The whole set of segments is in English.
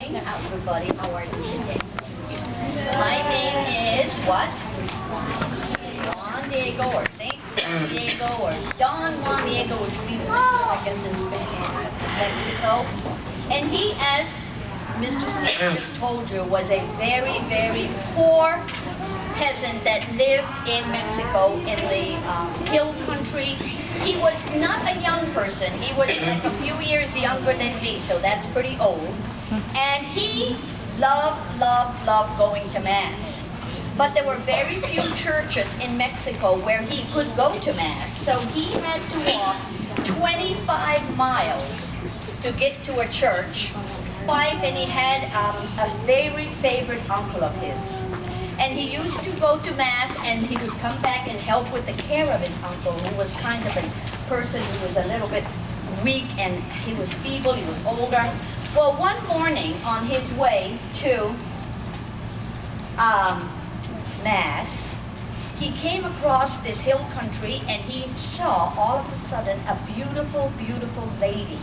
Hi, everybody. How are you today? My name is what? Juan Diego, or St. Diego, or Don Juan Diego, which means, I guess, in Spain, Mexico. And he, as Mr. Smith just told you, was a very, very poor peasant that lived in Mexico in the hill country. He was not a young person. He was like a few years younger than me, so that's pretty old. And he loved going to Mass. But there were very few churches in Mexico where he could go to Mass, so he had to walk 25 miles to get to a church. And he had a very favorite uncle of his. And he used to go to Mass, and he would come back and help with the care of his uncle, who was kind of a person who was a little bit weak, and he was feeble, he was older. Well, one morning on his way to Mass, he came across this hill country, and he saw all of a sudden a beautiful, beautiful lady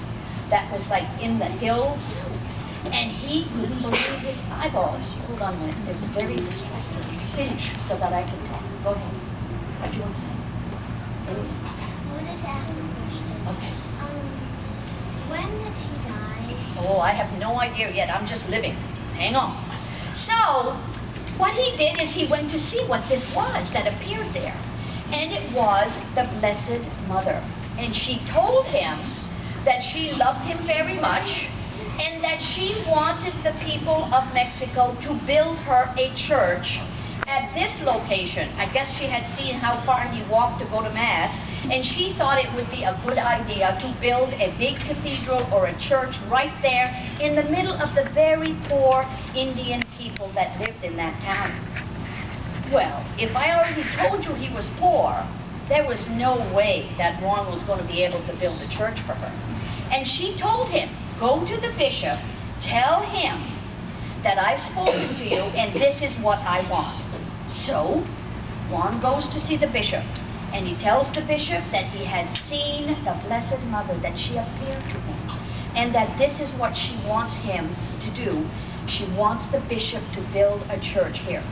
that was like in the hills. And he couldn't believe his eyeballs. Hold on a minute. It's very distracting. Finish so that I can talk. Go ahead. What do you want to say? Okay. I wanted to ask a question. Okay. When did he die? Oh, I have no idea yet. I'm just living. Hang on. So, what he did is he went to see what this was that appeared there. And it was the Blessed Mother. And she told him that she loved him very much, and that she wanted the people of Mexico to build her a church at this location. I guess she had seen how far he walked to go to Mass, and she thought it would be a good idea to build a big cathedral or a church right there in the middle of the very poor Indian people that lived in that town. Well, if I already told you he was poor, there was no way that Juan was going to be able to build a church for her. And she told him, go to the bishop, tell him that I've spoken to you, and this is what I want. So, Juan goes to see the bishop, and he tells the bishop that he has seen the Blessed Mother, that she appeared to him, and that this is what she wants him to do. She wants the bishop to build a church here.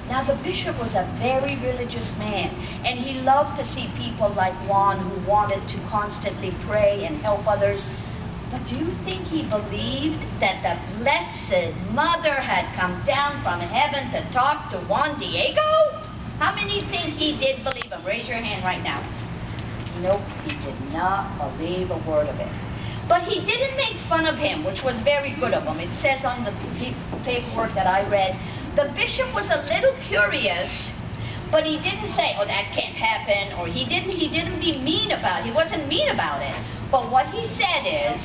Now, the bishop was a very religious man, and he loved to see people like Juan who wanted to constantly pray and help others. But do you think he believed that the Blessed Mother had come down from heaven to talk to Juan Diego? How many think he did believe him? Raise your hand right now. Nope, he did not believe a word of it. But he didn't make fun of him, which was very good of him. It says on the paperwork that I read, the bishop was a little curious, but he didn't say, oh, that can't happen, or he didn't be mean about it. He wasn't mean about it. But what he said is,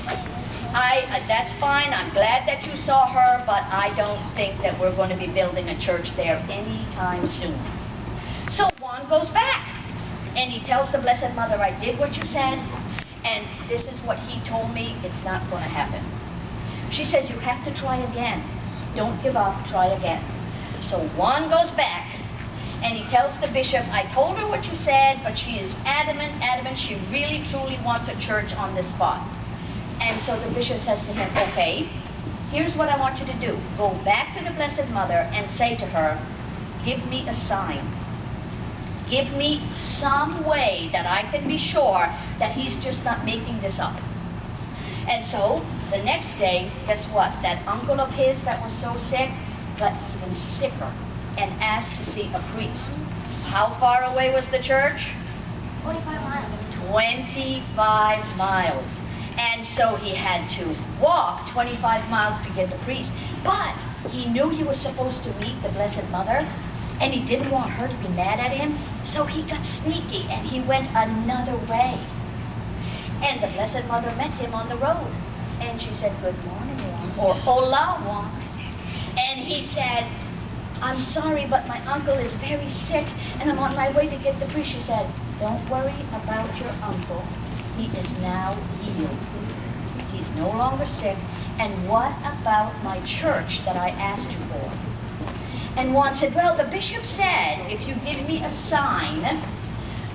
that's fine, I'm glad that you saw her, but I don't think that we're going to be building a church there anytime soon. So Juan goes back, and he tells the Blessed Mother, I did what you said, and this is what he told me, it's not going to happen. She says, you have to try again. Don't give up, try again. So Juan goes back, and he tells the bishop, I told her what you said, but she is adamant, she really, truly wants a church on this spot. And so the bishop says to him, okay, here's what I want you to do. Go back to the Blessed Mother and say to her, give me a sign. Give me some way that I can be sure that he's just not making this up. And so, the next day, guess what? That uncle of his that was so sick got even sicker and asked to see a priest. How far away was the church? 25 miles. 25 miles. And so he had to walk 25 miles to get the priest. But he knew he was supposed to meet the Blessed Mother, and he didn't want her to be mad at him, so he got sneaky and he went another way. And the Blessed Mother met him on the road. And she said, good morning, Juan, or hola, Juan. And he said, I'm sorry, but my uncle is very sick, and I'm on my way to get the priest. She said, don't worry about your uncle. He is now healed. He's no longer sick. And what about my church that I asked you for? And Juan said, well, the bishop said, if you give me a sign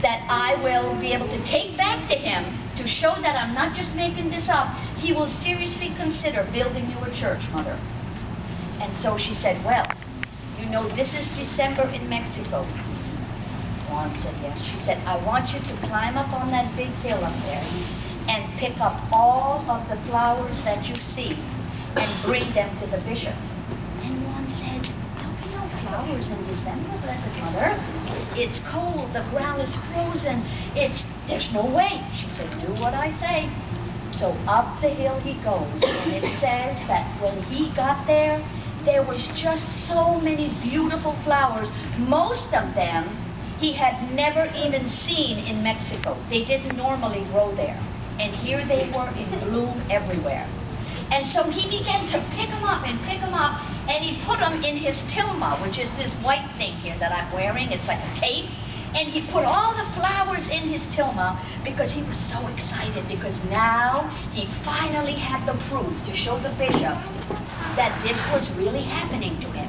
that I will be able to take back to him to show that I'm not just making this up, he will seriously consider building you a church, Mother. And so she said, well, you know, this is December in Mexico. Juan said yes. She said, I want you to climb up on that big hill up there and pick up all of the flowers that you see and bring them to the bishop. And Juan said, there'll be no flowers in December, Blessed Mother. It's cold, the ground is frozen, there's no way. She said, do what I say. So up the hill he goes, and it says that when he got there, there was just so many beautiful flowers. Most of them he had never even seen in Mexico. They didn't normally grow there. And here they were in bloom everywhere. And so he began to pick them up and pick them up, and he put them in his tilma, which is this white thing here that I'm wearing. It's like a cape. And he put all the flowers in his tilma because he was so excited, because now he finally had the proof to show the bishop that this was really happening to him.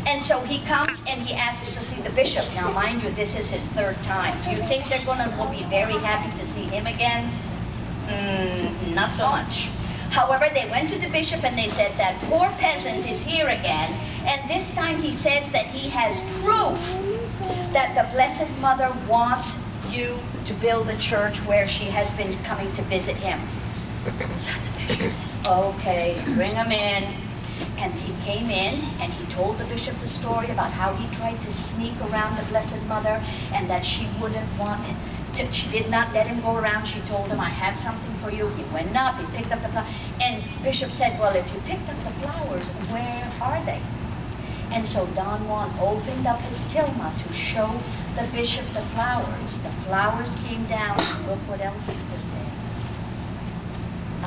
And so he comes and he asks to see the bishop. Now, mind you, this is his third time. Do you think they're going to be very happy to see him again? Not so much. However, they went to the bishop and they said, that poor peasant is here again, and this time he says that he has proof that the Blessed Mother wants you to build a church where she has been coming to visit him. So the bishop said, okay, bring him in. And he came in and he told the bishop the story about how he tried to sneak around the Blessed Mother and that she wouldn't want it. She did not let him go around. She told him, I have something for you. He went up, he picked up the flowers. And Bishop said, well, if you picked up the flowers, where are they? And so Don Juan opened up his tilma to show the bishop the flowers. The flowers came down, and look what else was there.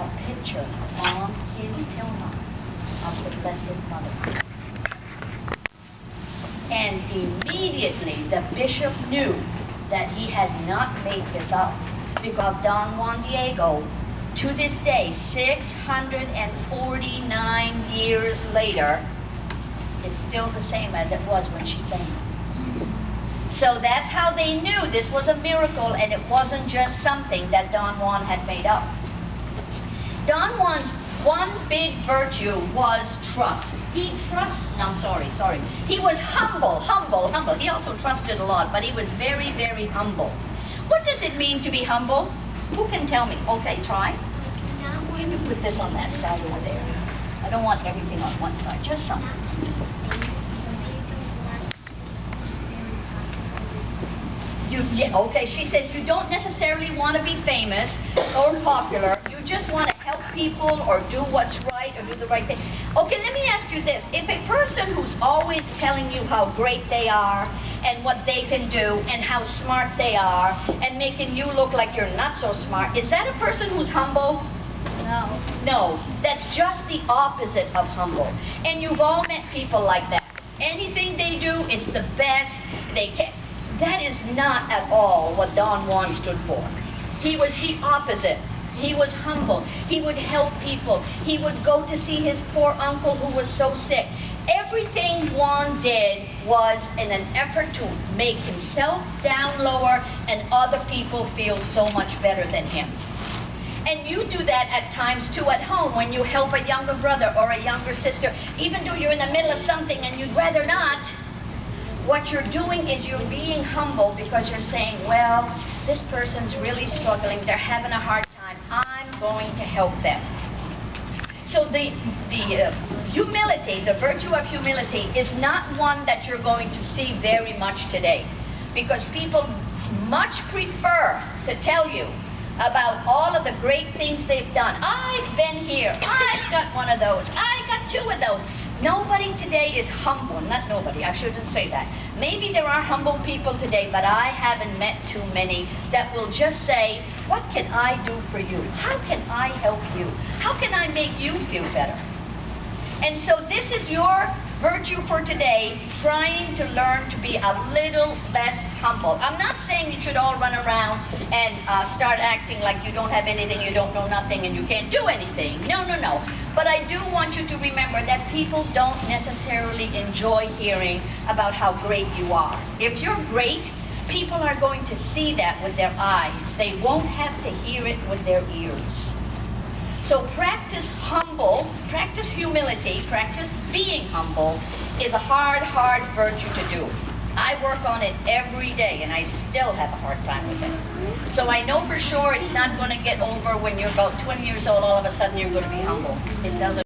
A picture on his tilma of the Blessed Mother. And immediately the bishop knew that he had not made this up, because Don Juan Diego, to this day, 649 years later, is still the same as it was when she came. So that's how they knew this was a miracle, and it wasn't just something that Don Juan had made up. Don Juan's one big virtue was trust. He was humble. He also trusted a lot, but he was very, very humble. What does it mean to be humble? Who can tell me? Okay, try. Let me put this on that side over there. I don't want everything on one side, just some. Okay, she says you don't necessarily want to be famous or popular. You just want to help people or do what's right or do the right thing. Okay, let me ask you this. If a person who's always telling you how great they are and what they can do and how smart they are and making you look like you're not so smart, is that a person who's humble? No. No, that's just the opposite of humble. And you've all met people like that. Anything they do, it's the best they can. That is not at all what Don Juan stood for. He was the opposite. He was humble. He would help people. He would go to see his poor uncle who was so sick. Everything Juan did was in an effort to make himself down lower and other people feel so much better than him. And you do that at times too at home when you help a younger brother or a younger sister, even though you're in the middle of something and you'd rather not. What you're doing is you're being humble because you're saying, well, this person's really struggling, they're having a hard time, I'm going to help them. So the humility, the virtue of humility is not one that you're going to see very much today, because people much prefer to tell you about all of the great things they've done. I've been here, I've got one of those, I got two of those. Nobody today is humble. Not nobody, I shouldn't say that. Maybe there are humble people today, but I haven't met too many that will just say, what can I do for you? How can I help you? How can I make you feel better? And so this is your virtue for today, trying to learn to be a little less humble. I'm not saying you should all run around and start acting like you don't have anything, you don't know nothing, and you can't do anything. No, no, no. But I do want you to remember that people don't necessarily enjoy hearing about how great you are. If you're great, people are going to see that with their eyes. They won't have to hear it with their ears. So practice humility, practice being humble is a hard, hard virtue to do. I work on it every day, and I still have a hard time with it. So I know for sure it's not going to get over when you're about 20 years old, all of a sudden you're going to be humble. It doesn't.